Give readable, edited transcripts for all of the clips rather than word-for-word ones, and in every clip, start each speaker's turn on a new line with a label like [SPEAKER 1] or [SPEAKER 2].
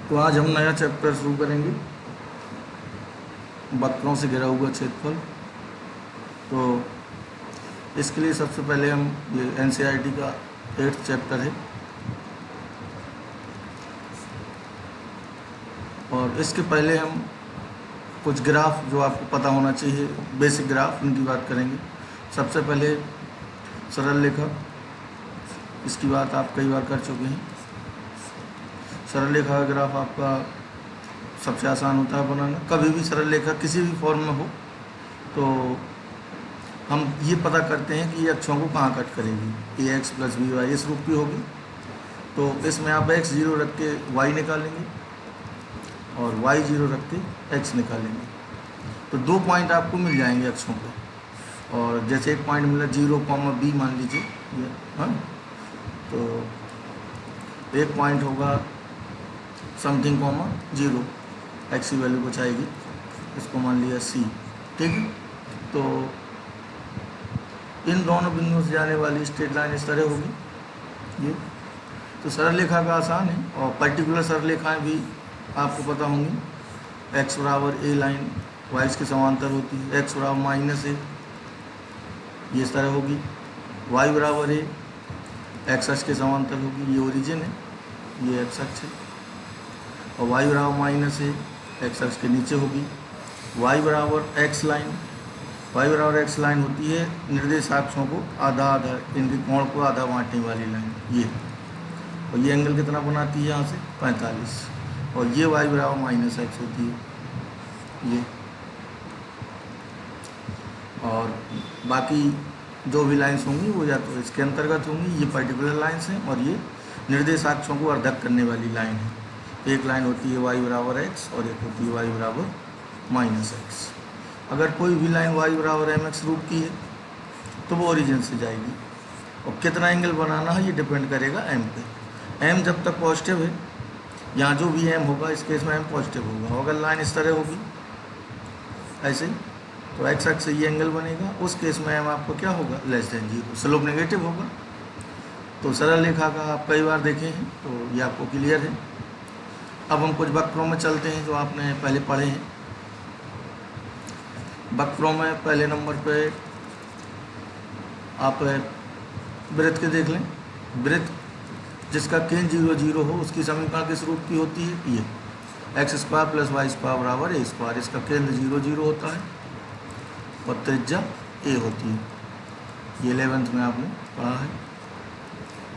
[SPEAKER 1] तो आज हम नया चैप्टर शुरू करेंगे, वक्रों से घिरा हुआ क्षेत्रफल। तो इसके लिए सबसे पहले हम ये एनसीईआरटी का 8th चैप्टर है और इसके पहले हम कुछ ग्राफ जो आपको पता होना चाहिए, बेसिक ग्राफ, उनकी बात करेंगे। सबसे पहले सरल रेखा, इसकी बात आप कई बार कर चुके हैं। सरल रेखा का ग्राफ आपका सबसे आसान होता है बनाना। कभी भी सरल रेखा किसी भी फॉर्म में हो तो हम ये पता करते हैं कि ये अक्षों को कहाँ कट करेगी। ए एक्स प्लस बी वाई इस रूप की होगी, तो इसमें आप x 0 रख के y निकालेंगे और y 0 रख के x निकालेंगे, तो 2 पॉइंट आपको मिल जाएंगे अक्षों पे। और जैसे एक पॉइंट मिला 0, b मान लीजिए, हाँ, तो एक पॉइंट होगा समथिंग, 0, x की वैल्यू कुछ आएगी, इसको मान लिया c। ठीक है, तो इन दोनों बिंदुओं से जाने वाली स्ट्रेट लाइन इस तरह होगी। ये तो सरल रेखा का आसान है, और पर्टिकुलर सरल रेखाएँ भी आपको पता होंगी। x बराबर a लाइन y इसके समांतर होती है, x बराबर माइनस a ये इस तरह होगी, y बराबर a x अक्ष के समांतर होगी, ये ओरिजिन है, ये x अक्ष है, और y बराबर माइनस a x अक्ष के नीचे होगी। y बराबर x लाइन, y बराबर x लाइन होती है निर्देशाक्षों को आधा आधा, इनके कोण को आधा बांटने वाली लाइन ये, और ये एंगल कितना बनाती है यहाँ से 45, और ये y बराबर माइनस x होती है ये। और बाकी जो भी लाइन्स होंगी वो या तो इसके अंतर्गत होंगी, ये पर्टिकुलर लाइन्स हैं, और ये निर्देशाक्षों को अर्धक करने वाली लाइन है। एक लाइन होती है y बराबर x और एक होती है y बराबर माइनस x। अगर कोई भी लाइन y बराबर mx रूप की है तो वो ओरिजिन से जाएगी, और कितना एंगल बनाना है ये डिपेंड करेगा m पे। m जब तक पॉजिटिव है, यहाँ जो भी m होगा इस केस में m पॉजिटिव होगा। अगर लाइन इस तरह होगी ऐसे, तो x अक्ष से ये एंगल बनेगा, उस केस में m आपको क्या होगा, लेस देन 0, स्लोप नेगेटिव होगा। तो सरल रेखा का आप कई बार देखे हैं, तो ये आपको क्लियर है। अब हम कुछ वक्रों में चलते हैं जो आपने पहले पढ़े हैं। वक्रों में पहले नंबर पे आप वृत्त के देख लें। वृत्त जिसका केंद्र 0 0 हो उसकी समीकरण किस रूप की होती है, ये x square plus y square बराबर a स्क्वायर। इसका केंद्र 0 0 होता है और त्रिज्या a होती है, ये 11th में आपने पढ़ा है।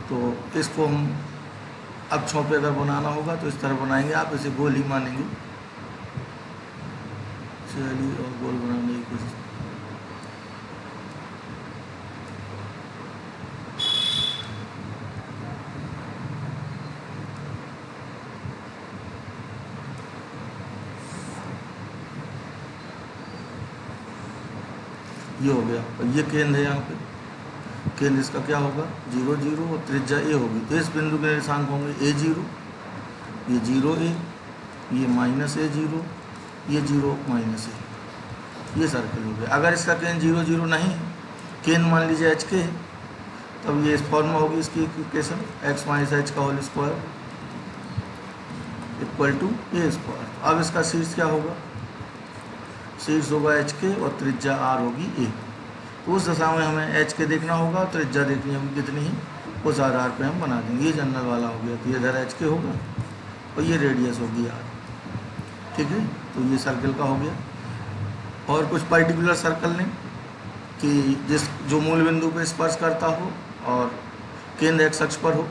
[SPEAKER 1] तो इसको हम अक्षों पे अगर बनाना होगा तो इस तरह बनाएंगे, आप इसे गोल ही मानेंगे। चलिए और गोल बनाने की कोशिश। ये हो गया, और ये केंद्र है, यहाँ पे केंद्र इसका क्या होगा 0 0 और त्रिज्या a होगी। तो इस बिंदु के निर्देशांक होंगे a0, ये 0a, ये माइनस a0, ये 0 माइनस a, ये सर्कल हो गया। अगर इसका केंद्र 0 0 नहीं, केंद्र मान लीजिए h के है, तब ये इस फॉर्म में होगी इसकी इक्वेशन, x माइनस h का whole square equal to a square. अब इसका शीर्ष क्या होगा, शीर्ष होगा h के और त्रिज्या r होगी a। तो उस दशा में हमें h के देखना होगा, त्रिज्या देखनी होगी कितनी है, उस आधार पे हम बना देंगे। ये जनरल वाला हो गया, तो ये इधर h के होगा और ये रेडियस होगी r। ठीक है, तो ये सर्कल का हो गया। और कुछ पर्टिकुलर सर्कल लें कि जो मूल बिंदु पे स्पर्श करता हो और केंद्र x अक्ष पर हो।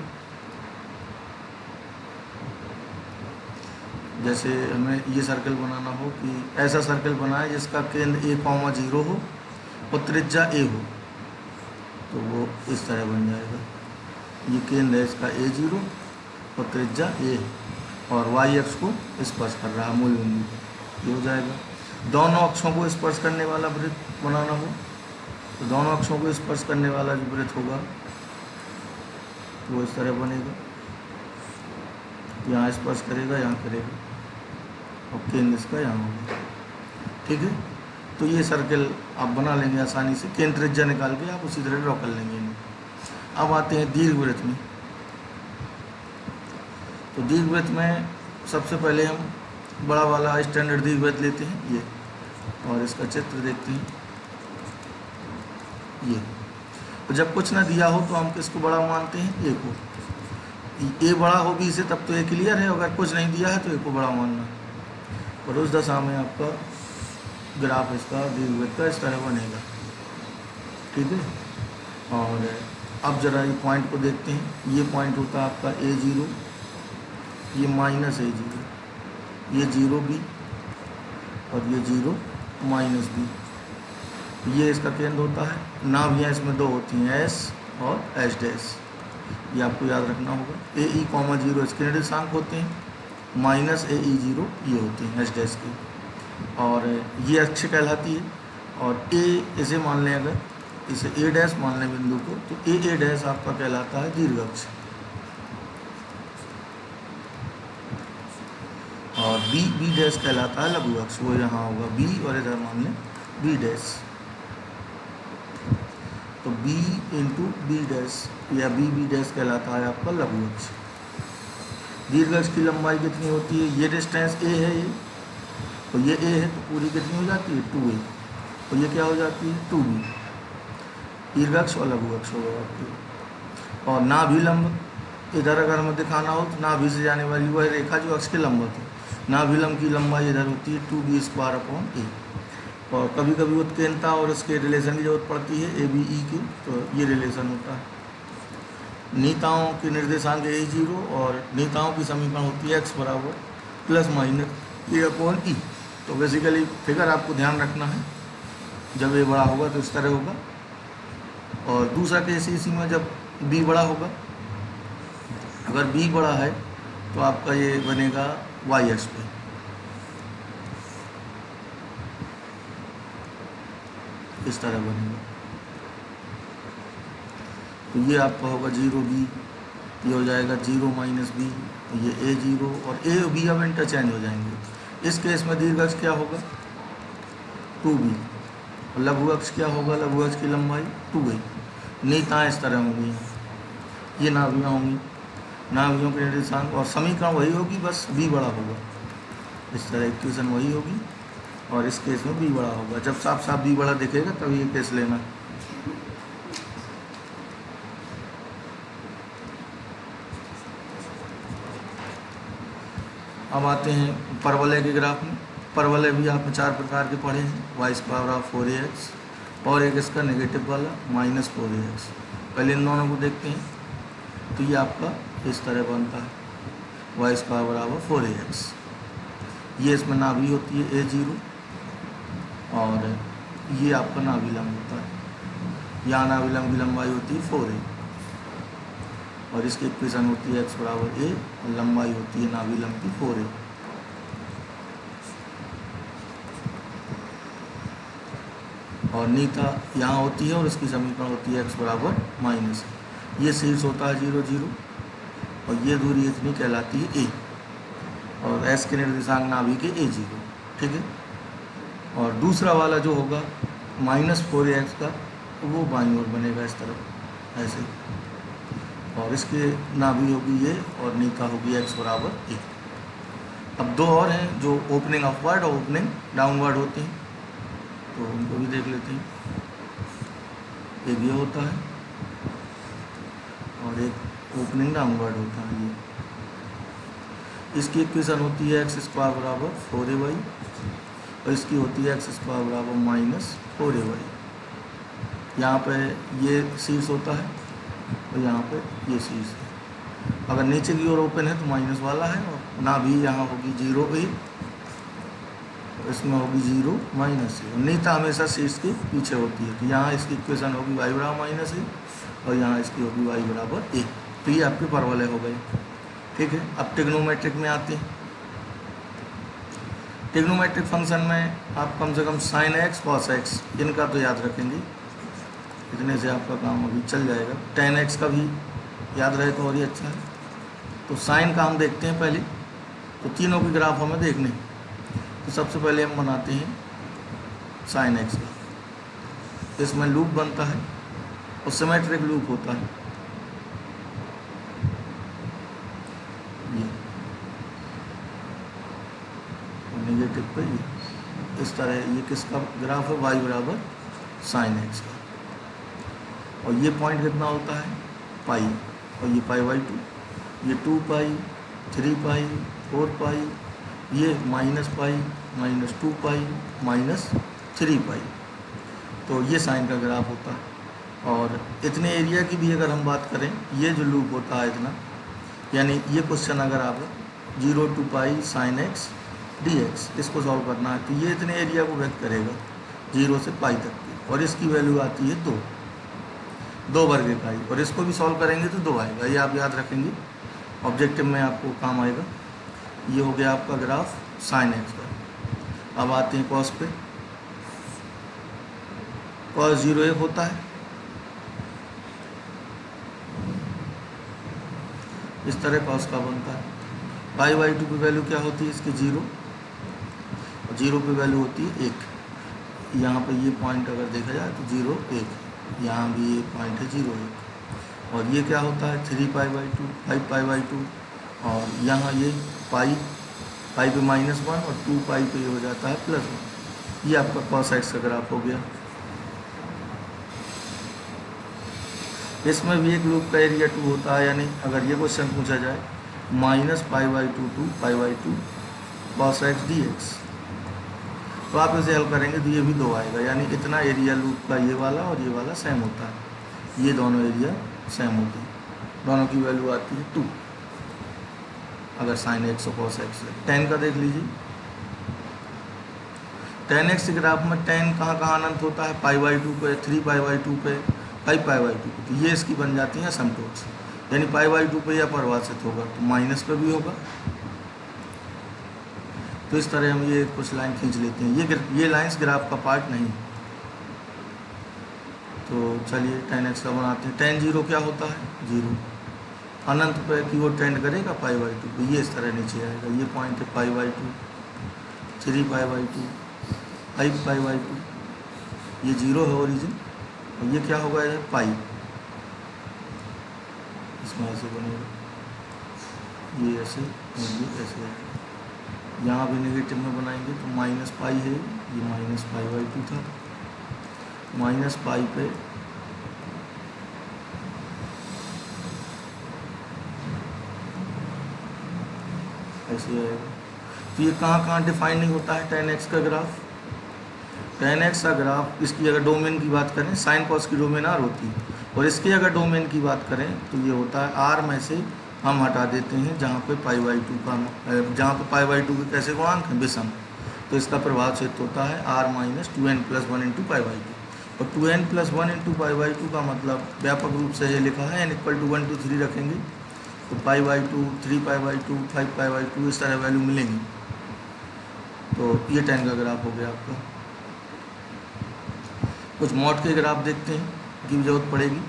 [SPEAKER 1] जैसे हमें ये सर्कल बनाना हो कि ऐसा सर्कल बनाए जिसका केंद्र a, 0 हो और त्रिज्या a हो, तो वो इस तरह बन जाएगा। ये केंद्र है इसका a0 और त्रिज्या a है, और y अक्ष को स्पर्श कर रहा है मूल बिंदु, ये हो जाएगा। दोनों अक्षों को स्पर्श करने वाला वृत्त बनाना हो तो दोनों अक्षों को स्पर्श करने वाला जो वृत्त होगा वो इस तरह बनेगा, यहाँ स्पर्श करेगा, यहाँ करेगा, और केंद्र इसका यहाँ होगा। ठीक है, तो ये सर्कल आप बना लेंगे आसानी से, केंद्र त्रिज्या निकाल के आप उसी तरह ड्रॉ कर लेंगे इन्हें। अब आते हैं दीर्घवृत्त में। तो दीर्घवृत्त में सबसे पहले हम बड़ा वाला स्टैंडर्ड दीर्घवृत्त लेते हैं ये, और इसका चित्र देखते हैं ये। तो जब कुछ ना दिया हो तो हम किसको बड़ा मानते हैं? ए को। ए बड़ा हो बी से तब तो ए क्लियर है, अगर कुछ नहीं दिया है तो ए को बड़ा मानना। और उस दशा में आपका ग्राफ इसका दीर्घवृत्त का इस तरह बनेगा, ठीक है। और अब जरा ये पॉइंट को देखते हैं। ये पॉइंट होता है आपका A0, ये माइनस A0, ये 0B और ये 0 माइनस B। ये इसका केंद्र होता है। नाभियाँ इसमें दो होती हैं, S और S', ये आपको याद रखना होगा। AE, 0 इसके निर्देशांक होते हैं, माइनस AE0 ये होते हैं S' के, और ये अक्ष कहलाती है। और A इसे मान लें, अगर इसे A' मान लें बिंदु को, तो A' आपका कहलाता है दीर्घ अक्ष। और B कहलाता है लघु अक्ष, वो यहाँ होगा B, और इधर मान लें B'। तो B इंटू B' या B कहलाता है आपका लघु अक्ष। दीर्घ अक्ष की लंबाई कितनी होती है? ये डिस्टेंस A है ये, तो ये A है, तो पूरी कितनी हो जाती है? 2A। और ये क्या हो जाती है? 2B। दीर्घ अक्ष और लघु अक्ष होगा आपकी। और नाभिलंब इधर अगर हमें दिखाना हो तो नाभि से जाने वाली वह रेखा जो अक्ष के लंबवत है, नाभिलंब की लंबाई इधर होती है 2B² और कभी कभी उत्केंद्रता और उसके रिलेशन की जरूरत पड़ती है ABE की, तो ये रिलेशन होता है। नीताओं के निर्देशांक A0 और नीताओं की समीकरण होती है x बराबर ± A/E। तो बेसिकली फिगर आपको ध्यान रखना है, जब ये बड़ा होगा तो इस तरह होगा। और दूसरा केस इसी में जब B बड़ा होगा, अगर B बड़ा है तो आपका ये बनेगा y अक्ष पे। इस तरह बनेगा। तो ये आपका होगा 0B, ये हो जाएगा 0 माइनस B, ये A0 और A और B अब इंटरचेंज हो जाएंगे। इस केस में दीर्घ अक्ष क्या होगा? 2B। और लघु अक्ष क्या होगा? लघु अक्ष की लंबाई 2A। नीताएँ इस तरह होंगी, ये नाभियाँ होंगी, नाभियों के निर्देशांक और समीकरण वही होगी, बस B बड़ा होगा। इस तरह इक्वेशन वही होगी और इस केस में B बड़ा होगा। जब साफ साफ B बड़ा दिखेगा तभी ये केस लेना। अब आते हैं परवलय के ग्राफ में। परवलय भी आपने 4 प्रकार के पढ़े हैं, y²4ax और एक इसका नेगेटिव वाला -4ax। पहले इन दोनों को देखते हैं। तो ये आपका इस तरह बनता है y²4ax। ये इसमें नाभि होती है A0 और ये आपका नाभिलंब होता है। यहाँ नाभिलंब की लंबाई होती है 4a और इसकी इक्वेशन होती है x बराबर a और लंबाई होती है नाभिलंब की 4a। और नीता यहाँ होती है और इसकी समीकरण होती है x बराबर -a। ये शीर्ष होता है 0 0 और ये दूरी इतनी कहलाती है a और s के निर्देशांक नाभि के A0, ठीक है। और दूसरा वाला जो होगा -4ax का, वो बाईं ओर बनेगा इस तरफ ऐसे, और इसके नाभि होगी ये और नीता होगी x बराबर a। अब दो और हैं जो ओपनिंग अपवर्ड और ओपनिंग डाउनवर्ड होती हैं, तो उनको भी देख लेते हैं। एक ये होता है और एक ओपनिंग डाउनवर्ड होता है। ये इसकी इक्वेशन होती है x² बराबर 4ay और इसकी होती है x² बराबर -4ay। यहाँ पे ये शीर्ष होता है और यहाँ पे ये शीर्ष है। अगर नीचे की ओर ओपन है तो माइनस वाला है और नाभि यहाँ होगी 0a, इसमें होगी 0 -a। नीता हमेशा शीर्ष के पीछे होती है, तो यहाँ इसकी इक्वेशन होगी y बराबर -a और यहाँ इसकी होगी y बराबर a। तो ये आपके परवलय हो गए, ठीक है। अब ट्रिग्नोमेट्रिक में आते हैं। ट्रिग्नोमेट्रिक फंक्शन में आप कम से कम sin x cos x इनका तो याद रखेंगे, इतने से आपका काम अभी चल जाएगा। tan x का भी याद रहे तो और ही अच्छा है। तो साइन का हम देखते हैं पहले, तो तीनों के ग्राफ हमें देखने हैं। तो सबसे पहले हम बनाते हैं sin x का। इसमें लूप बनता है और सिमेट्रिक लूप होता है। ये पे ये इस तरह ये किसका ग्राफ है, y बराबर साइन एक्स का। और ये पॉइंट कितना होता है पाई, और ये पाई बाई टू, ये 2 पाई 3 पाई 4 पाई, ये minus pi minus 2 pi minus 3 पाई। तो ये साइन का ग्राफ होता है। और इतने एरिया की भी अगर हम बात करें, ये जो लूप होता है इतना, यानी ये क्वेश्चन अगर आप 0 to pi sine x D x इसको सॉल्व करना है तो ये इतने एरिया को व्यक्त करेगा 0 से पाई तक की, और इसकी वैल्यू आती है 2 वर्ग पाई, और इसको भी सॉल्व करेंगे तो 2 आएगा। ये आप याद रखेंगे, ऑब्जेक्टिव में आपको काम आएगा। ये हो गया आपका ग्राफ साइन एक्स का। अब आते हैं कॉस पे। कॉस 0 1 होता है, इस तरह कॉस का बनता है। पाई बाई 2 की वैल्यू क्या होती है इसकी 0, और 0 पे वैल्यू होती है 1। यहाँ पे ये पॉइंट अगर देखा जाए तो 0 1, यहाँ भी ये पॉइंट है 0 1। और ये क्या होता है 3 पाई बाई 2 5 पाई बाई 2, और यहाँ ये पाई पे -1 और 2 पाई पे ये हो जाता है +1। ये आपका कॉस एक्स का ग्राफ हो गया। इसमें भी एक लूप का एरिया 2 होता है, यानी अगर ये क्वेश्चन पूछा जाए -π/2 to π/2 cos x dx, तो आप इसे हल करेंगे तो ये भी 2 आएगा, यानी इतना एरिया लूप का ये वाला और ये वाला सेम होता है। ये दोनों एरिया सेम होते हैं, दोनों की वैल्यू आती है 2 अगर साइन एक्स और कॉस एक्स है। tan का देख लीजिए, tan x ग्राफ में tan कहाँ अनंत होता है, π/2 पे 3 π/2 पे 5 π/2 पे, तो ये इसकी बन जाती हैं असमटोट्स, यानी π/2 पे यह परिभाषित होगा तो माइनस पे भी होगा। तो इस तरह हम ये कुछ लाइन खींच लेते हैं। ये लाइंस ग्राफ का पार्ट नहीं। तो चलिए tan x का बनाते हैं। tan 0 क्या होता है 0, अनंत पे की ओर टेंड करेगा π/2 पे, ये इस तरह नीचे आएगा। ये पॉइंट है π/2 3 π/2 5 π/2, ये 0 है ओरिजिन, और ये क्या होगा ये पाई, इसमें ऐसे बनेगा, ये ऐसे और ये ऐसे आएगा। यहाँ भी नेगेटिव में बनाएंगे तो -π है, ये -π/2 था, -π पे ऐसे आएगा। तो ये कहाँ डिफाइन नहीं होता है tan x का ग्राफ। tan x का ग्राफ, इसकी अगर डोमेन की बात करें, साइन कॉस की डोमेन R होती है, और इसकी अगर डोमेन की बात करें तो ये होता है R में से हम हटा देते हैं जहाँ पे π/2 का, जहाँ पे π/2 के कैसे गुणांक हैं विषम, तो इसका प्रभाव क्षेत्र होता है R - 2n + 1 × π/2, और 2n + 1 × π/2 का मतलब व्यापक रूप से ये लिखा है n = 1 to 3 रखेंगे तो π/2 3 π/2 5 π/2 इस तरह वैल्यू मिलेंगी। तो ये tan का ग्राफ हो गया आपका। कुछ मॉड के ग्राफ देखते हैं की जरूरत पड़ेगी,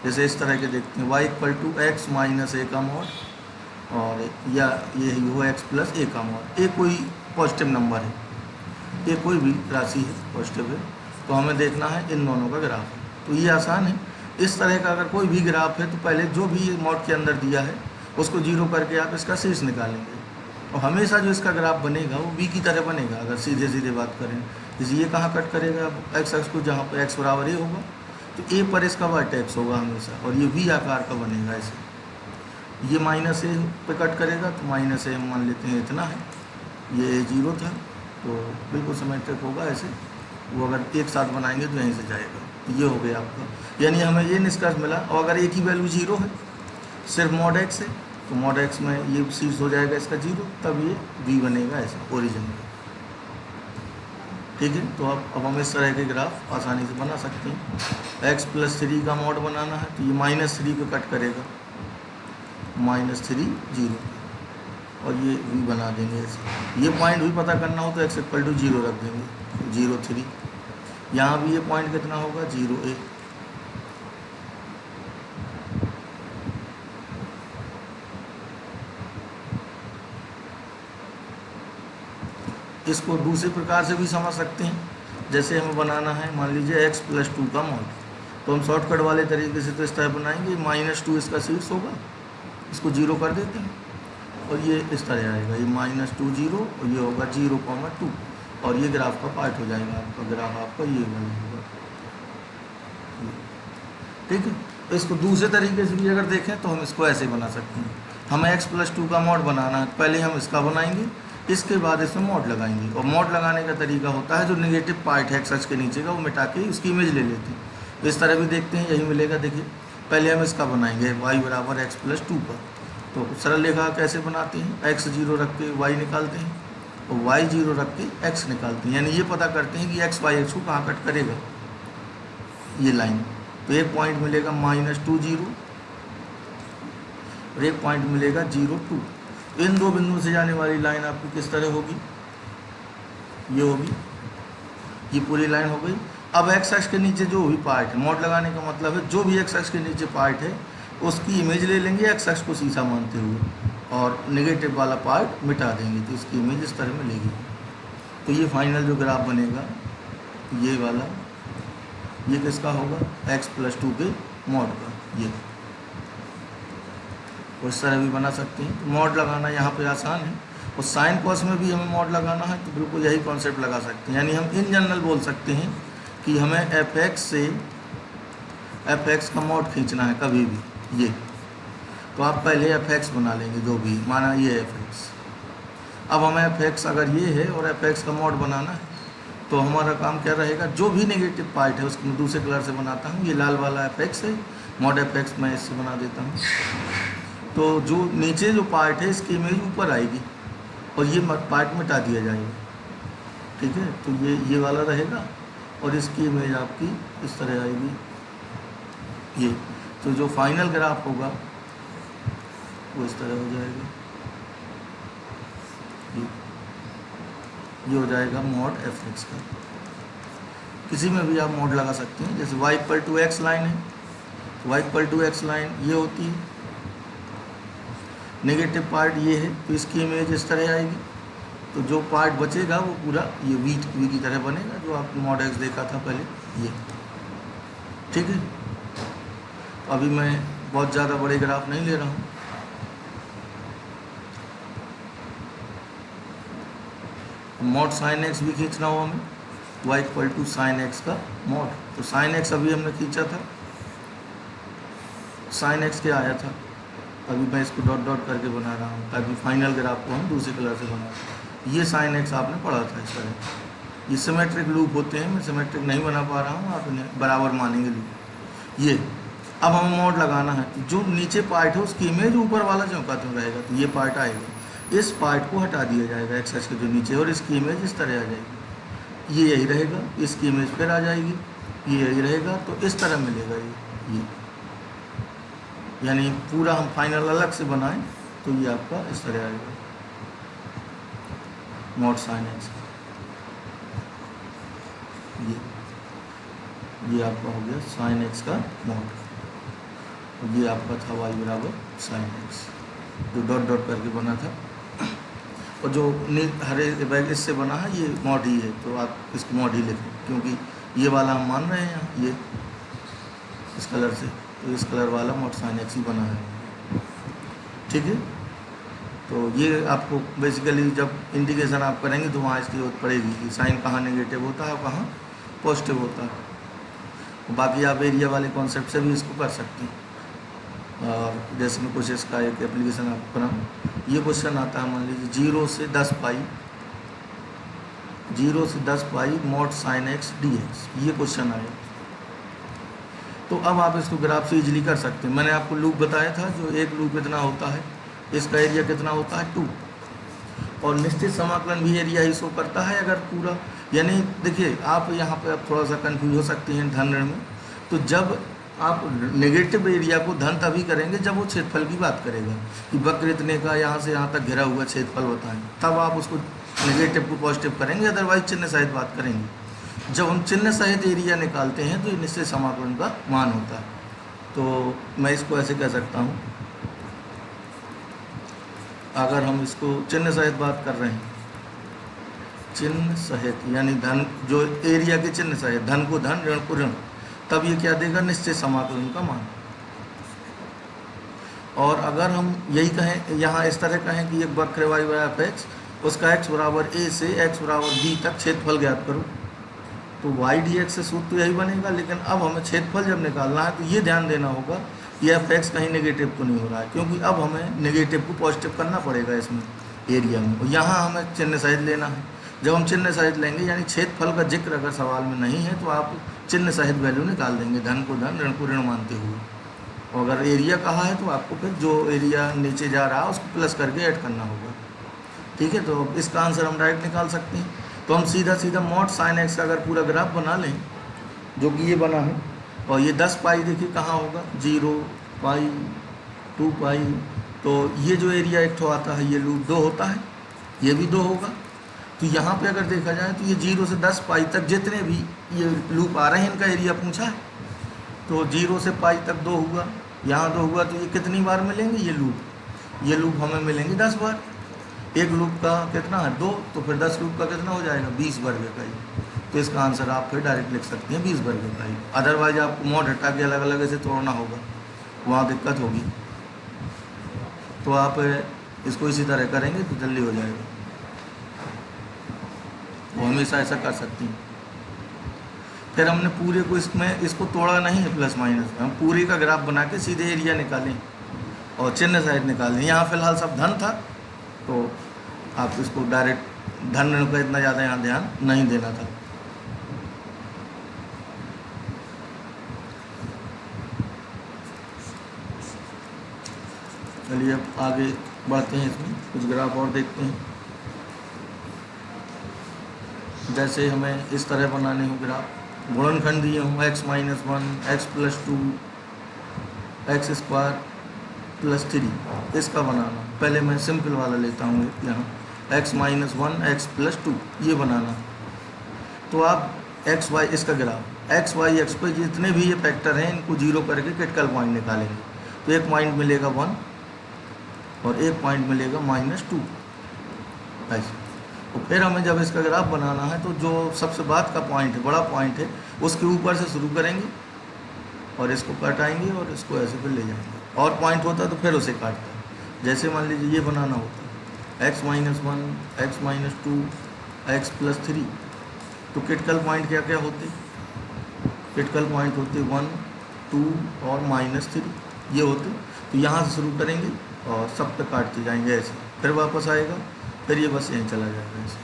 [SPEAKER 1] जैसे इस तरह के देखते हैं y = x - a का मॉड, और या ये हो x + a का मॉड। a कोई पॉजिटिव नंबर है, a कोई भी राशि है पॉजिटिव है, तो हमें देखना है इन दोनों का ग्राफ है। तो ये आसान है। इस तरह का अगर कोई भी ग्राफ है तो पहले जो भी मॉड के अंदर दिया है उसको 0 करके आप इसका शीर्ष निकालेंगे, और हमेशा जो इसका ग्राफ बनेगा वो b की तरह बनेगा। अगर सीधे सीधे बात करें, जैसे ये कहाँ कट करेगा x अक्ष को, जहाँ पर x बराबर a होगा तो a पर इसका वर्टेक्स होगा हमेशा, और ये v आकार का बनेगा ऐसे। ये -a पे कट करेगा तो -a हम मान लेते हैं इतना है, ये 0 था तो बिल्कुल सिमेट्रिक होगा ऐसे। वो अगर एक साथ बनाएंगे तो यहीं से जाएगा। ये हो गया आपका, यानी हमें ये निष्कर्ष मिला। और अगर एक ही वैल्यू 0 है, सिर्फ मॉड x है, तो मॉड x में ये शीर्ष हो जाएगा इसका 0, तब ये v बनेगा ऐसा ओरिजिन में। ठीक है, तो अब हम इस तरह के ग्राफ आसानी से बना सकते हैं। x + 3 का मॉड बनाना है तो ये -3 पे कट करेगा, -3 0, और ये v बना देंगे ऐसे। ये पॉइंट भी पता करना हो तो x = 0 रख देंगे, 0 3। यहाँ भी ये पॉइंट कितना होगा 0 1। इसको दूसरे प्रकार से भी समझ सकते हैं, जैसे हमें बनाना है मान लीजिए x + 2 का मॉड, तो हम शॉर्टकट वाले तरीके से तो इस तरह बनाएंगे, -2 इसका शीर्ष होगा, इसको 0 कर देते हैं, और ये इस तरह आएगा, ये -2 0 और ये होगा 0,2 और ये ग्राफ का पार्ट हो जाएगा आपका, ग्राफ आपका ये वाला होगा। ठीक है, तो इसको दूसरे तरीके से भी अगर देखें तो हम इसको ऐसे बना सकते हैं। हमें x+2 का मॉड बनाना है, पहले हम इसका बनाएंगे, इसके बाद इसमें मॉड लगाएंगे। और मॉड लगाने का तरीका होता है जो नेगेटिव पार्ट है x अक्ष के नीचे का वो मिटा के उसकी इमेज ले लेते हैं। तो इस तरह भी देखते हैं, यही मिलेगा। देखिए पहले हम इसका बनाएंगे y = x+2 का। तो सरल रेखा कैसे बनाते हैं, x 0 रख के y निकालते हैं और y 0 रख के x निकालते हैं, यानी ये पता करते हैं कि x y x को कहाँ कट करेगा, ये लाइन। तो एक पॉइंट मिलेगा -2 0 और एक पॉइंट मिलेगा 0 2। इन दो बिंदुओं से जाने वाली लाइन आपकी किस तरह होगी, ये होगी, ये पूरी लाइन हो गई। अब x अक्ष के नीचे जो भी पार्ट है, मॉड लगाने का मतलब है जो भी x अक्ष के नीचे पार्ट है उसकी इमेज ले लेंगे x अक्ष को शीशा मानते हुए और नेगेटिव वाला पार्ट मिटा देंगे, तो इसकी इमेज इस तरह मिलेगी। तो ये फाइनल जो ग्राफ बनेगा ये वाला, ये किसका होगा, x+2 के मॉड का। ये उस तरह भी बना सकते हैं। तो मॉड लगाना यहाँ पे आसान है, और साइन कॉस में भी हमें मॉड लगाना है तो बिल्कुल यही कॉन्सेप्ट लगा सकते हैं। यानी हम इन जनरल बोल सकते हैं कि हमें fx से fx का मॉड खींचना है कभी भी। ये तो आप पहले fx बना लेंगे, जो भी माना ये fx। अब हमें fx अगर ये है और fx का मॉड बनाना है तो हमारा काम क्या रहेगा, जो भी नेगेटिव पार्ट है उसको मैं दूसरे कलर से बनाता हूँ। ये लाल वाला fx है, मॉड fx मैं इससे बना देता हूँ। तो जो नीचे जो पार्ट है इसकी इमेज ऊपर आएगी और ये पार्ट मिटा दिया जाएगा। ठीक है, तो ये वाला रहेगा और इसकी इमेज आपकी इस तरह आएगी ये। तो जो फाइनल ग्राफ होगा वो इस तरह हो जाएगा, ये हो जाएगा मॉड fx का। किसी में भी आप मॉड लगा सकते हैं, जैसे y = x लाइन है, y = x लाइन ये होती है, नेगेटिव पार्ट ये है तो इसकी इमेज इस तरह आएगी। तो जो पार्ट बचेगा वो पूरा ये वी की तरह बनेगा, जो आपने मॉड x देखा था पहले, ये। ठीक है, अभी मैं बहुत ज़्यादा बड़े ग्राफ नहीं ले रहा हूँ। मॉड sin x भी खींचना हो हमें, y = sin x का मॉड। तो sin x अभी हमने खींचा था, sin x क्या आया था, अभी मैं इसको डॉट डॉट करके बना रहा हूँ ताकि फाइनल ग्राफ को हम दूसरे कलर से बना। ये sin x आपने पढ़ा था इस तरह। ये सिमेट्रिक लूप होते हैं, मैं सिमेट्रिक नहीं बना पा रहा हूँ, आप इन्हें बराबर मानेंगे लूप। ये अब हमें मॉड लगाना है, जो नीचे पार्ट है उसकी इमेज ऊपर वाला चौका तो रहेगा, तो ये पार्ट आएगा, इस पार्ट को हटा दिया जाएगा x अक्ष के जो नीचे, और इसकी इमेज इस तरह आ जाएगी। ये यही रहेगा, इसकी इमेज फिर आ जाएगी, ये यही रहेगा। तो इस तरह मिलेगा ये। यानी पूरा हम फाइनल अलग से बनाएं तो ये आपका इस तरह आएगा, मॉड sin x। ये आपका हो गया sin x का मॉड। ये आपका था y = sin x, जो डॉट डॉट करके बना था। और जो हरे बैग इससे बना है ये मॉड ही है, तो आप इसको मॉड ही लिखें, क्योंकि ये वाला हम मान रहे हैं यहाँ, ये इस कलर से, तो इस कलर वाला मॉड sin x ही बना है। ठीक है, तो ये आपको बेसिकली जब इंडिकेशन आप करेंगे तो वहाँ इसकी जरूरत पड़ेगी कि साइन कहाँ नेगेटिव होता है और कहाँ पॉजिटिव होता है। बाकी आप एरिया वाले कॉन्सेप्ट से भी इसको कर सकते हैं। और जैसे मैं कुछ इसका एक एप्लीकेशन आपको बनाऊँ, ये क्वेश्चन आता है, मान लीजिए 0 से 10 पाई मॉड sin x dx, ये क्वेश्चन आया। तो अब आप इसको ग्राफ से इजीली कर सकते हैं। मैंने आपको लूप बताया था, जो एक लूप कितना होता है, इसका एरिया कितना होता है 2, और निश्चित समाकलन भी एरिया ही शो करता है अगर पूरा। यानी देखिए आप यहाँ पे आप थोड़ा सा कंफ्यूज हो सकते हैं धन ऋण में। तो जब आप नेगेटिव एरिया को धन तभी करेंगे जब वो क्षेत्रफल की बात करेगा कि वक्र इतने का यहाँ से यहाँ तक घिरा हुआ क्षेत्रफल बताएं, तब आप उसको नेगेटिव को पॉजिटिव करेंगे, अदरवाइज चिन्ह सहित बात करेंगे। जब हम चिन्ह सहित एरिया निकालते हैं तो ये निश्चित समाकलन का मान होता है। तो मैं इसको ऐसे कह सकता हूँ, अगर हम इसको चिन्ह सहित बात कर रहे हैं, चिन्ह सहित यानी धन, जो एरिया के चिन्ह सहित, धन को धन ऋण को ऋण, तब ये क्या देगा, निश्चित समाकलन का मान। और अगर हम यही कहें यहाँ इस तरह कहें कि एक वक्र वाई वाई एफ एक्स, उसका x बराबर a से x बराबर b तक क्षेत्रफल ज्ञात करो, तो वाई डी एक्स से सूत्र तो यही बनेगा। लेकिन अब हमें क्षेत्रफल जब निकालना है तो ये ध्यान देना होगा कि एफ एक्स कहीं नेगेटिव तो नहीं हो रहा है, क्योंकि अब हमें नेगेटिव को पॉजिटिव करना पड़ेगा इसमें एरिया में, और यहाँ हमें चिन्ह सहित लेना है। जब हम चिन्ह सहित लेंगे, यानी क्षेत्रफल का जिक्र अगर सवाल में नहीं है तो आप चिन्ह सहित वैल्यू निकाल देंगे, धन को धन ऋण को ऋण मानते हुए। और अगर एरिया कहा है तो आपको फिर जो एरिया नीचे जा रहा है उसको प्लस करके ऐड करना होगा। ठीक है, तो अब इसका आंसर हम डायरेक्ट निकाल सकते हैं। तो हम सीधा सीधा मॉड साइन एक्स का अगर पूरा ग्राफ बना लें, जो कि ये बना है, और ये 10 पाई देखिए कहाँ होगा, 0 पाई 2 पाई, तो ये जो एरिया एक ठो आता है ये लूप 2 होता है, ये भी 2 होगा। तो यहाँ पे अगर देखा जाए तो ये 0 से 10 पाई तक जितने भी ये लूप आ रहे हैं इनका एरिया पूछा है, तो 0 से पाई तक 2 हुआ, यहाँ 2 हुआ, तो ये कितनी बार मिलेंगे ये लूप हमें मिलेंगे 10 बार। एक लूप का कितना है 2, तो फिर 10 लूप का कितना हो जाएगा 20 वर्ग इकाई। तो इसका आंसर आप फिर डायरेक्ट लिख सकते हैं 20 वर्ग इकाई। अदरवाइज आपको मॉड हटा के अलग अलग ऐसे तोड़ना होगा, वहाँ दिक्कत होगी। तो आप इसको इसी तरह करेंगे तो जल्दी हो जाएगा, वो हमेशा ऐसा कर सकती हैं। फिर हमने पूरे को इसको तोड़ा नहीं है प्लस माइनस में, हम पूरे का ग्राफ बना के सीधे एरिया निकालें और चिन्ह सहित निकालें। यहाँ फिलहाल सब धन था तो आप इसको डायरेक्ट धन ऋण का इतना ज़्यादा यहाँ ध्यान नहीं देना था। चलिए अब आगे बढ़ते हैं, इसमें कुछ ग्राफ और देखते हैं। जैसे हमें इस तरह बनाने हो ग्राफ, गुणनखंड दिए हों x - 1 x + 2 x स्क्वायर + 3, इसका बनाना। पहले मैं सिंपल वाला लेता हूँ, यहाँ x - 1 x + 2 ये बनाना। तो आप x y इसका ग्राफ x y x पे जितने भी ये फैक्टर हैं इनको 0 करके क्रिटिकल पॉइंट निकालेंगे। तो एक पॉइंट मिलेगा 1 और एक पॉइंट मिलेगा -2 ऐसे। तो फिर हमें जब इसका ग्राफ बनाना है तो जो सबसे बाद का पॉइंट है, बड़ा पॉइंट है, उसके ऊपर से शुरू करेंगे और इसको काटाएंगे और इसको ऐसे फिर ले जाएंगे। और पॉइंट होता तो फिर उसे काटते हैं। जैसे मान लीजिए ये बनाना होता है x - 1 x - 2 x + 3, तो क्रिटिकल पॉइंट क्या क्या होते? क्रिटिकल पॉइंट होते 1 2 और -3 ये होते। तो यहाँ से शुरू करेंगे और सब पे काटते जाएंगे ऐसे, फिर वापस आएगा, फिर ये बस यहीं चला जाएगा ऐसे।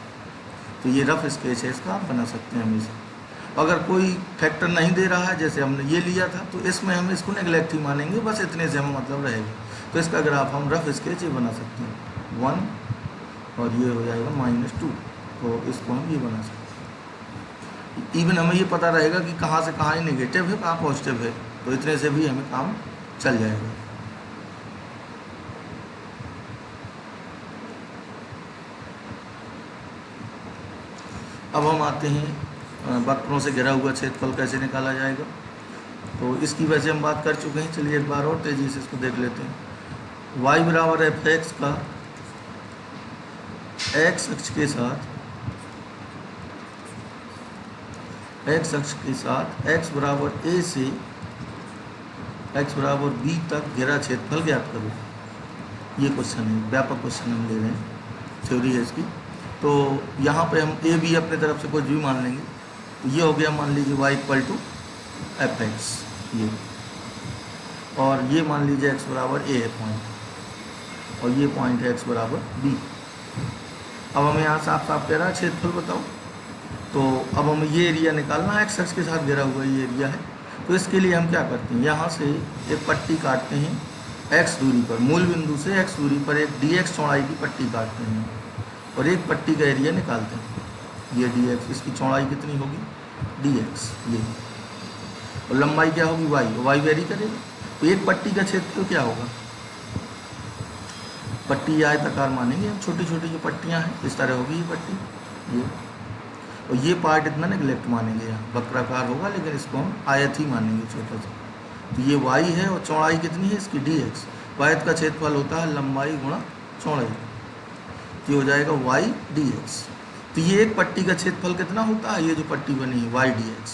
[SPEAKER 1] तो ये रफ स्केच है इसका, आप बना सकते हैं हमेशा। अगर कोई फैक्टर नहीं दे रहा है, जैसे हमने ये लिया था, तो इसमें हम इसको नेगलेक्ट ही मानेंगे, बस इतने से हमें मतलब रहेगा। तो इसका ग्राफ हम रफ स्केच ये बना सकते हैं 1 और ये हो जाएगा -2, तो इसको हम ये बना सकते हैं। इवन हमें ये पता रहेगा कि कहाँ से कहाँ नेगेटिव है कहाँ पॉजिटिव है, तो इतने से भी हमें काम चल जाएगा। अब हम आते हैं वक्रों से घिरा हुआ क्षेत्रफल कैसे निकाला जाएगा। तो इसकी वजह हम बात कर चुके हैं, चलिए एक बार और तेज़ी से इसको देख लेते हैं। y बराबर एफ एक्स का x अक्ष के साथ x बराबर a से x बराबर b तक घिरा क्षेत्रफल ज्ञात करो। ये क्वेश्चन है, व्यापक क्वेश्चन हम ले रहे हैं, थ्योरी है इसकी। तो यहाँ पे हम a b अपने तरफ से कुछ भी मान लेंगे। तो ये हो गया, मान लीजिए y = एफ एक्स ये, और ये मान लीजिए x बराबर a है पॉइंट, और ये पॉइंट है x बराबर b। अब हमें यहाँ साफ साफ कह रहा है क्षेत्रफल बताओ। तो अब हमें ये एरिया निकालना है, x अक्ष के साथ घिरा हुआ ये एरिया है। तो इसके लिए हम क्या करते हैं, यहाँ से एक पट्टी काटते हैं x दूरी पर, मूल बिंदु से x दूरी पर एक dx चौड़ाई की पट्टी काटते हैं और एक पट्टी का एरिया निकालते हैं। ये dx, इसकी चौड़ाई कितनी होगी dx ये, और लंबाई क्या होगी y वेरी करेगा। तो एक पट्टी का क्षेत्रफल क्या होगा, पट्टी आयताकार मानेंगे हम, छोटी छोटी जो पट्टियाँ हैं इस तरह होगी ये पट्टी ये, और ये पार्ट इतना नेगलेक्ट मानेंगे, यहाँ वक्राकार होगा लेकिन इसको हम आयत ही मानेंगे छोटा सा। तो ये y है और चौड़ाई कितनी है इसकी dx। आयत का क्षेत्रफल होता है लंबाई गुणा चौड़ाई, ये हो जाएगा y dx। तो ये एक पट्टी का क्षेत्रफल कितना होता है, ये जो पट्टी बनी है y dx,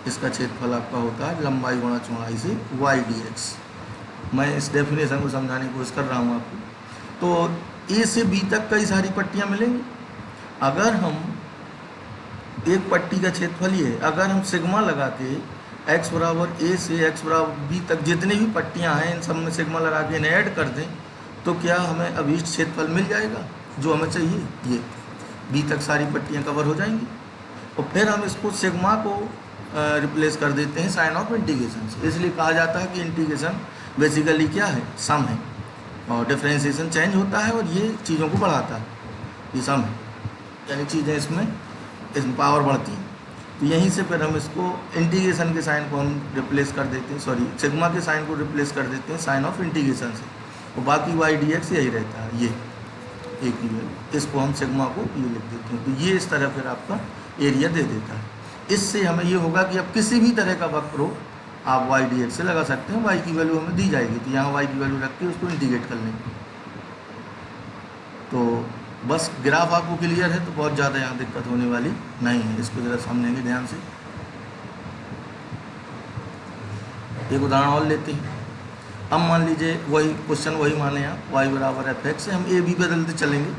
[SPEAKER 1] इसका क्षेत्रफल आपका होता है लंबाई गुणा चौड़ाई से y dx। मैं इस डेफिनेशन को समझाने की कोशिश कर रहा हूँ आपको। तो ए से बी तक कई सारी पट्टियाँ मिलेंगी। अगर हम एक पट्टी का क्षेत्रफल ये है, अगर हम सिग्मा लगा के x बराबर ए से x बराबर बी तक जितनी भी पट्टियाँ हैं इन सब में सिग्मा लगा के इन्हें ऐड कर दें तो क्या हमें अभीष्ट क्षेत्रफल मिल जाएगा जो हमें चाहिए। ये बी तक सारी पट्टियाँ कवर हो जाएंगी। और फिर हम इसको सिग्मा को रिप्लेस कर देते हैं साइन ऑफ इंटीग्रेशन से। इसलिए कहा जाता है कि इंटीग्रेशन बेसिकली क्या है, सम है, और डिफरेंशिएशन चेंज होता है और ये चीज़ों को बढ़ाता है, ये सम है, यानी चीज़ें इसमें पावर बढ़ती है। तो यहीं से फिर हम इसको इंटीग्रेशन के साइन को हम रिप्लेस कर देते हैं, सॉरी सिग्मा के साइन को रिप्लेस कर देते हैं साइन ऑफ इंटीग्रेशन से, और बाकी वाई डी एक्स यही रहता है, ये एक ही वैल्यू, इसको हम सिग्मा को ये लिख देते हैं। तो ये इस तरह फिर आपका एरिया दे देता है। इससे हमें ये होगा कि अब किसी भी तरह का वक्र हो आप वाई डी एक्स से लगा सकते हैं, वाई की वैल्यू हमें दी जाएगी, तो यहाँ वाई की वैल्यू रख के उसको इंटीग्रेट कर लेंगे। तो बस ग्राफ आपको क्लियर है तो बहुत ज़्यादा यहाँ दिक्कत होने वाली नहीं है। इसको ज़रा समझेंगे ध्यान से। एक उदाहरण और लेते हैं। अब मान लीजिए वही क्वेश्चन वही माने आप, y बराबर एफ एक्स से हम ए बी बदलते चलेंगे,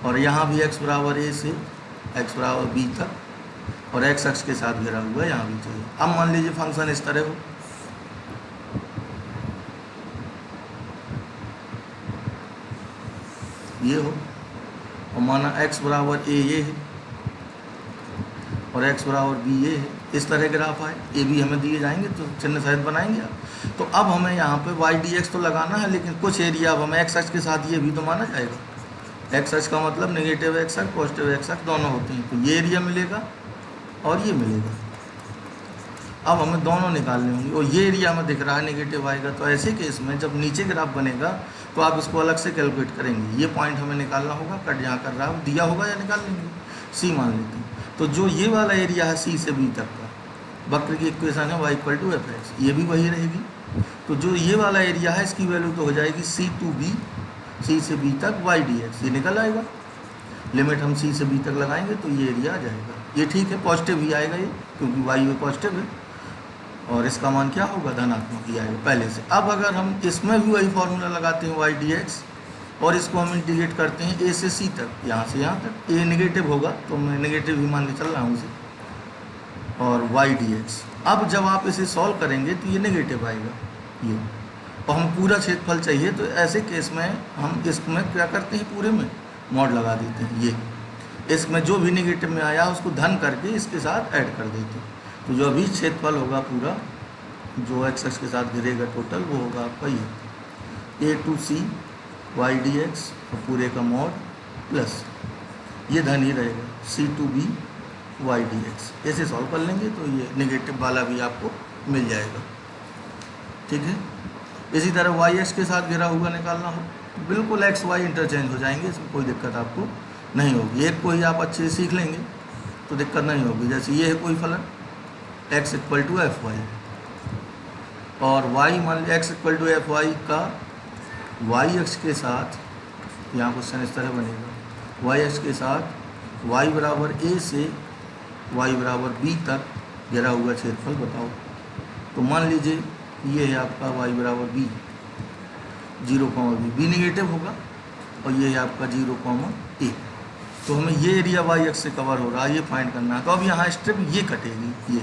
[SPEAKER 1] और यहाँ भी x बराबर ए से x बराबर बी तक, और x अक्ष के साथ घिरा हुआ यहाँ भी चाहिए। अब मान लीजिए फंक्शन इस तरह हो, ये हो, और माना x बराबर ए ये है और x बराबर बी ये है, इस तरह ग्राफ आए, ए बी हमें दिए जाएंगे तो चिन्ह सहित बनाएंगे आप। तो अब हमें यहाँ पे वाई डी एक्स तो लगाना है, लेकिन कुछ एरिया अब हमें एक्स अक्ष के साथ ये भी तो माना जाएगा। एक्स अक्ष का मतलब नेगेटिव एक्स अक्ष पॉजिटिव एक्स अक्ष दोनों होते हैं, तो ये एरिया मिलेगा और ये मिलेगा। अब हमें दोनों निकालने होंगे, और ये एरिया हमें दिख रहा है नेगेटिव आएगा, तो ऐसे केस में जब नीचे ग्राफ बनेगा तो आप इसको अलग से कैलकुलेट करेंगे। ये पॉइंट हमें निकालना होगा, कट यहाँ कर रहा है दिया होगा या निकाल लेंगे, सी मान लेते हैं। तो जो ये वाला एरिया है सी से बी तक का, वक्र की इक्वेशन है y equal to f x, ये भी वही रहेगी। तो जो ये वाला एरिया है इसकी वैल्यू तो हो जाएगी सी टू बी, सी से बी तक वाई डी एक्स, ये निकल आएगा। लिमिट हम सी से बी तक लगाएंगे तो ये एरिया आ जाएगा। ये ठीक है, पॉजिटिव ही आएगा ये, क्योंकि वाई में पॉजिटिव है, और इसका मान क्या होगा, धनात्मक ही आएगा पहले से। अब अगर हम इसमें भी वही फॉर्मूला लगाते हैं वाई डी एक्स, और इसको हम इंटीग्रेट करते हैं ए से सी तक, यहाँ से यहाँ तक, ए नेगेटिव होगा तो मैं नेगेटिव ही मान के चल रहा हूँ इसे, और वाई डी एक्स। अब जब आप इसे सॉल्व करेंगे तो ये नेगेटिव आएगा ये, और हम पूरा क्षेत्रफल चाहिए, तो ऐसे केस में हम इसमें क्या करते हैं, पूरे में मॉड लगा देते हैं। ये इसमें जो भी नेगेटिव में आया उसको धन करके इसके साथ ऐड कर देते हैं। तो जो अभी क्षेत्रफल होगा पूरा, जो एक्स एक्स के साथ गिरेगा टोटल, वो होगा आपका ये a two c y d x और पूरे का मॉड प्लस ये धन ही रहेगा c two b y d x. ऐसे सॉल्व कर लेंगे तो ये नेगेटिव वाला भी आपको मिल जाएगा, ठीक है। इसी तरह वाई एक्स के साथ घिरा हुआ निकालना हो, बिल्कुल एक्स वाई इंटरचेंज हो जाएंगे, इसमें कोई दिक्कत आपको नहीं होगी। एक को ही आप अच्छे से सीख लेंगे तो दिक्कत नहीं होगी। जैसे ये है कोई फलन x equal to f y, और y मान लिया x equal to f y का y अक्ष के साथ, यहाँ क्वेश्चन इस तरह बनेगा, y अक्ष के साथ y बराबर a से y बराबर b तक घिरा हुआ क्षेत्रफल बताओ। तो मान लीजिए ये है आपका y बराबर b, 0, b नेगेटिव होगा, और ये है आपका 0, a। तो हमें ये एरिया y अक्ष से कवर हो रहा है, ये फाइंड करना है। तो अब यहाँ स्ट्रिप ये कटेगी, ये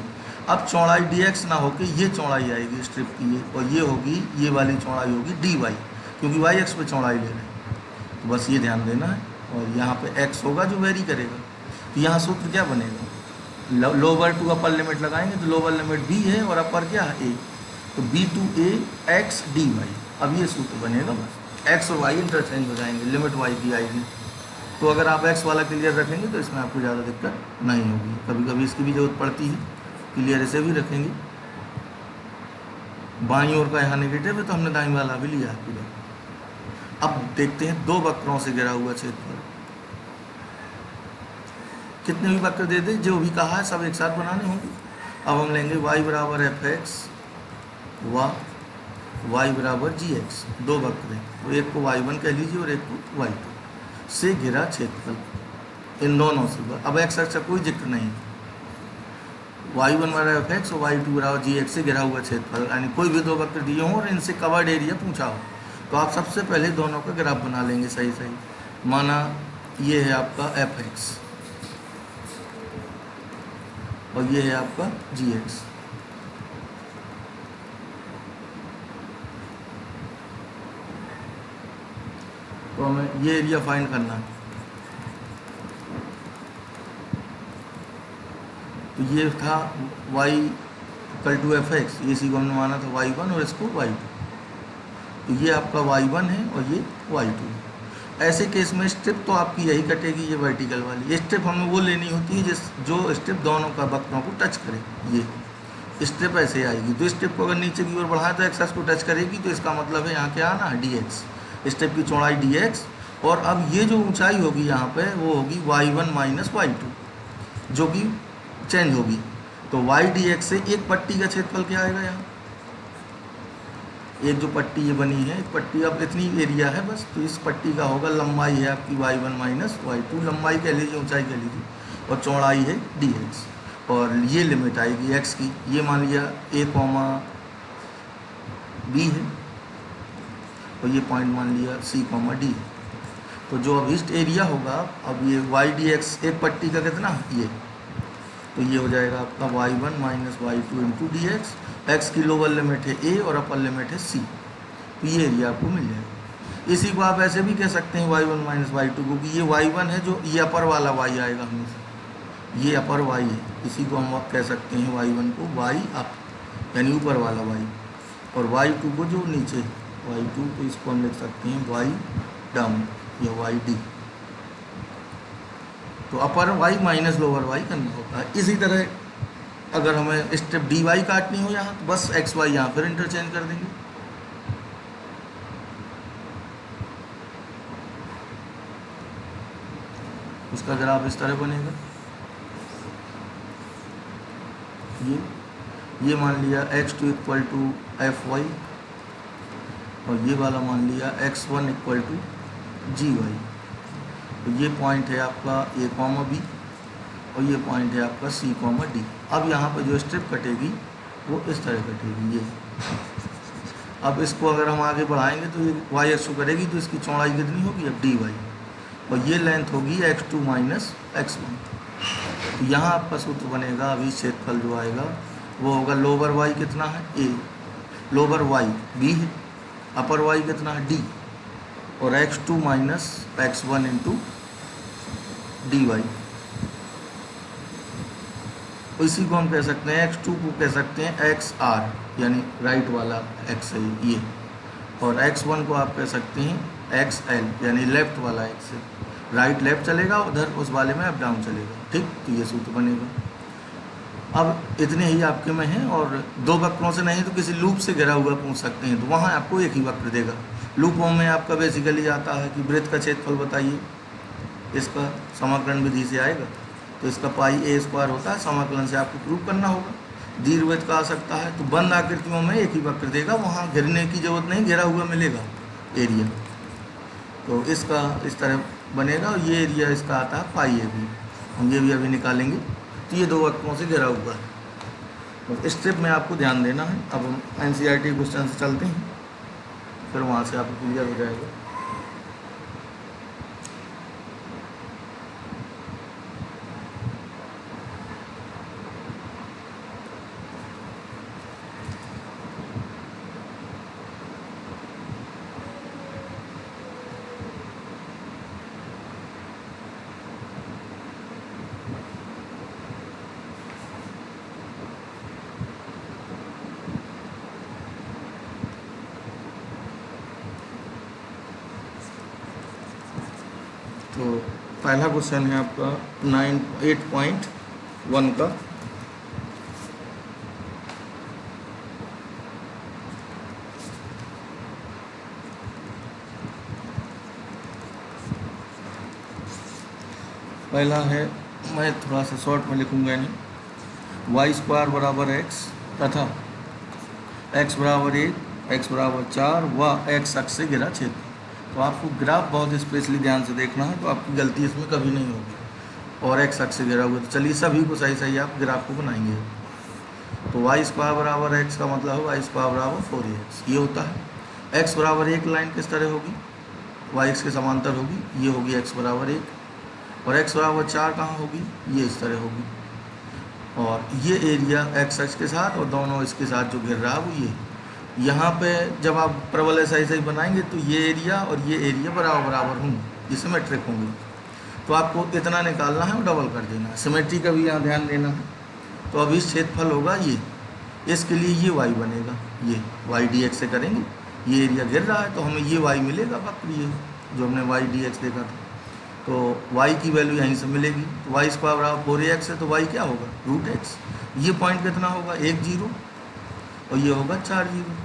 [SPEAKER 1] अब चौड़ाई dx ना होके ये चौड़ाई आएगी स्ट्रिप की, ये, और ये होगी, ये वाली चौड़ाई होगी dy, क्योंकि y अक्ष पे चौड़ाई ले रहे हैं। तो बस ये ध्यान देना है, और यहाँ पे x होगा जो वेरी करेगा। तो यहाँ सूत्र क्या बनेगा, लोअर टू अपर लिमिट लगाएंगे तो लोअर लिमिट b है और अपर क्या है a, तो b to a x dy। अब ये सूत्र बनेगा, बस x और y इंटरचेंज हो जाएंगे, लिमिट y की आएगी। तो अगर आप x वाला क्लियर रखेंगे तो इसमें आपको ज़्यादा दिक्कत नहीं होगी। कभी कभी इसकी भी जरूरत पड़ती है, क्लियर इसे भी रखेंगे। बाईं ओर का यहाँ नेगेटिव है तो हमने दाईं वाला भी लिया है पूरा। अब देखते हैं दो वक्रों से घिरा हुआ क्षेत्रफल, कितने भी वक्र दे दे, जो भी कहा है सब एक साथ बनाने होंगे। अब हम लेंगे y बराबर एफ एक्स व y बराबर जी एक्स, दो वक्र हैं, तो एक को y1 कह लीजिए और एक को y2 से घिरा क्षेत्रफल, इन दोनों से। अब एक्स अक्ष का कोई जिक्र नहीं, y1 बराबर एफ एक्स और y2 बराबर जी एक्स से घिरा हुआ क्षेत्रफल, यानी कोई भी दो वक्र दिए हों और इनसे कवर्ड एरिया पूछा हो, तो आप सबसे पहले दोनों का ग्राफ बना लेंगे सही सही। माना ये है आपका एफ एक्स और ये है आपका जी एक्स। तो हमें ये एरिया फाइंड करना है। तो ये था y equal to f x, ये इसी को हमने माना था y1 और इसको y2। तो ये आपका y1 है और ये y2। ऐसे केस में स्ट्रिप तो आपकी यही कटेगी, ये वर्टिकल वाली स्ट्रिप हमें वो लेनी होती है जो स्ट्रिप दोनों का वक्रों को टच करे। ये स्ट्रिप ऐसे आएगी, तो स्ट्रिप को अगर नीचे की ओर बढ़ाए तो एक्सेस को टच करेगी, तो इसका मतलब है यहाँ क्या आना है डी एक्स, स्ट्रिप की चौड़ाई डी एक्स। और अब ये जो ऊंचाई होगी यहाँ पे वो होगी y1 माइनस y2 जो कि चेंज होगी। तो y डी एक्स से एक पट्टी का क्षेत्रफल क्या आएगा, यहाँ एक जो पट्टी ये बनी है, एक पट्टी अब इतनी एरिया है बस, तो इस पट्टी का होगा लंबाई है आपकी y1 माइनस y2, लंबाई कह लीजिए, ऊंचाई कह लीजिए, और चौड़ाई है डी एक्स। और ये लिमिट आएगी x की, ये मान लिया a b है और ये पॉइंट मान लिया c d। तो जो अब ईस्ट एरिया होगा, अब ये y डी एक्स एक पट्टी का कितना ये, तो ये हो जाएगा आपका y1 minus y2 into D x. X की लोअर लिमिट है a और अपर लिमिट है c, तो ये एरिया आपको मिल जाएगा। इसी को आप ऐसे भी कह सकते हैं y1 माइनस y2, क्योंकि ये y1 है जो ये अपर वाला y आएगा हमेशा, ये अपर y है, इसी को हम कह सकते हैं y1 को y अप यानी ऊपर वाला y, और y2 को जो नीचे y2 तो इसको हम लिख सकते हैं y डाउन या y डी। तो अपर y माइनस लोअर y करना होता है। इसी तरह अगर हमें स्टेप डी वाई काटनी हो यहाँ, तो बस एक्स वाई यहाँ फिर इंटरचेंज कर देंगे। उसका ग्राफ इस तरह बनेगा, ये मान लिया x2 equal to f y और ये वाला मान लिया x1 equal to ji Y. तो ये पॉइंट है आपका a कॉमा बी और ये पॉइंट है आपका c कॉमा डी। अब यहाँ पर जो स्ट्रिप कटेगी वो इस तरह कटेगी ये। अब इसको अगर हम आगे बढ़ाएंगे तो ये वाई एक्स करेगी, तो इसकी चौड़ाई कितनी होगी अब डी वाई, और ये लेंथ होगी x2 माइनस x1। तो यहाँ आपका सूत्र बनेगा, अभी क्षेत्रफल जो आएगा वो होगा लोअर y कितना है a, लोअर y b है, अपर y कितना है d, और x2 minus x1 into D Y. इसी को हम कह सकते हैं x2 को कह सकते हैं xr यानी राइट वाला x है ये, और x1 को आप कह सकते हैं xl यानी लेफ्ट वाला x है। राइट लेफ्ट चलेगा, उधर उस वाले में अप डाउन चलेगा, ठीक। तो ये सूत्र बनेगा। अब इतने ही आपके में हैं, और दो वक्रों से नहीं तो किसी लूप से घिरा हुआ पूछ सकते हैं, तो वहाँ आपको एक ही वक्र देगा। लूपों में आपका बेसिकली आता है कि वृत्त का क्षेत्रफल बताइए, इसका समाकलन विधि से आएगा, तो इसका पाई a स्क्वायर होता है, समाकलन से आपको प्रूव करना होगा। दीर्घवृत्त का आ सकता है, तो बंद आकृतियों में एक ही वक्र देगा, वहाँ घिरने की जरूरत नहीं, घिरा हुआ मिलेगा एरिया। तो इसका इस तरह बनेगा, और ये एरिया इसका आता है पाई a भी, हम ये भी अभी निकालेंगे। तो ये दो वक्रों से घिरा हुआ है। तो स्टेप में आपको ध्यान देना है। अब हम NCERT क्वेश्चन से चलते हैं, फिर वहाँ से आपको क्लियर हो जाएगा। तो पहला क्वेश्चन है आपका 8.1 का। पहला है, मैं थोड़ा सा शॉर्ट में लिखूंगा नहीं, वाई स्क्वायर बराबर x तथा x बराबर 1, x बराबर 4 व x अक्ष से घिरा क्षेत्र। तो आपको ग्राफ बहुत स्पेशली ध्यान से देखना है, तो आपकी गलती इसमें कभी नहीं होगी। और x अक्ष से घिरा हुआ, तो चलिए सभी को सही सही आप ग्राफ को बनाएंगे। तो वाई स्क्वायर बराबर एक्स का मतलब है वाई स्क्वायर बराबर 4x ये होता है। एक्स बराबर एक लाइन किस तरह होगी, वाई एक्स के समांतर होगी, ये होगी एक्स बराबर एक, और एक्स बराबर 4 कहाँ होगी, ये इस तरह होगी। और ये एरिया एक्स एक्स के साथ और दोनों इसके साथ जो घिर रहा है वो ये, यहाँ पे जब आप प्रबल ऐसा ऐसे ही बनाएंगे तो ये एरिया और ये एरिया बराबर बराबर होंगे, ये सिमेट्रिक होंगे। तो आपको इतना निकालना है और डबल कर देना है, सिमेट्री का भी यहाँ ध्यान देना है। तो अभी क्षेत्रफल होगा ये, इसके लिए ये वाई बनेगा, ये वाई डी एक्स से करेंगे, ये एरिया गिर रहा है तो हमें ये वाई मिलेगा वक्र, ये जो हमने वाई डी एक्स देखा था। तो वाई की वैल्यू यहीं से मिलेगी, तो वाई स्क्वायर बराबर 4x है, तो वाई क्या होगा रूट एक्स। ये पॉइंट कितना होगा 1 0 और ये होगा 4 0।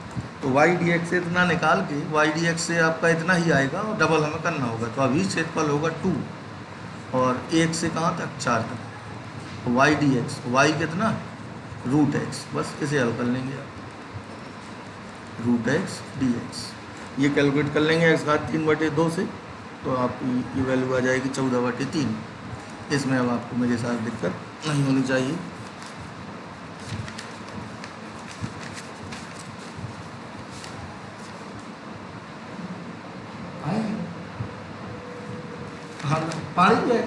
[SPEAKER 1] तो वाई डी एक्स से इतना निकाल के वाई डी एक्स से आपका इतना ही आएगा और डबल हमें करना होगा। तो अभी क्षेत्रफल होगा 2 और 1 से कहाँ तक 4 तक, तो वाई डी एक्स वाई कितना रूट एक्स, बस इसे हल कर लेंगे आप, रूट एक्स डी एक्स ये कैलकुलेट कर लेंगे एक्स घात 3/2 से, तो आपकी ये वैल्यू आ जाएगी 14/3। इसमें अब आपको मेरे साथ दिक्कत नहीं होनी चाहिए। हाँ पानी जो है